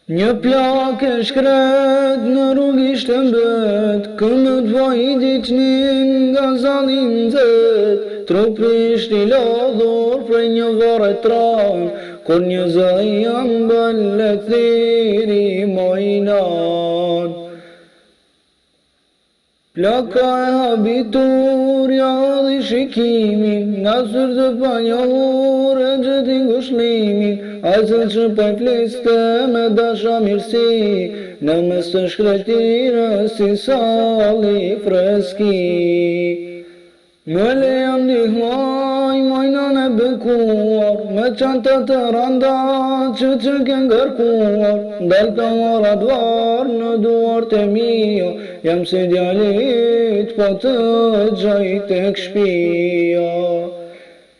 Një plak e shkret në rrug ishte mbet, këmbët vajtit nin nga zalin zet, trupi ishte i lodhur prej një varre tran, kur një zë janë bëllet thiri mojnan. Plaka e habitur ja hodhi shikimin, nga syr të panjohur e gjeti ngushlimin, ajse që për fliste me dasha mirësi, në mes të shkretirës si sali freski. Më leja ndihmoj mojnën e bekuar, me qanta të randa që ke ngërkuar, ndal ka marat var në duart e mija, jam si djalit pa të gjaj tek shpia.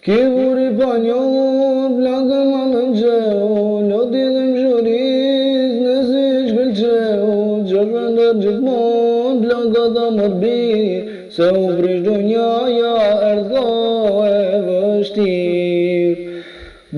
Ki vuri pa njohur, plakën ma në gjeu, loti dhe më shuriz, nësi shkëllqeu, që shëndër gjithmon, plaka ta mërbi, se u prish dunjaja erdho e vështir.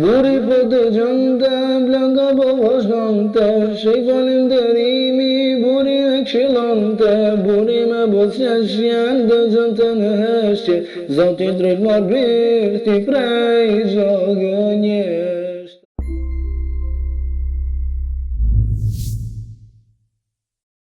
Buri po të gjënte, plaka po vazhdante, shej falim të rimi, buri me kshilante, buri me bosjeshjen, të gjënte në heshqe, Zotit drejt marr birti prej zogënje.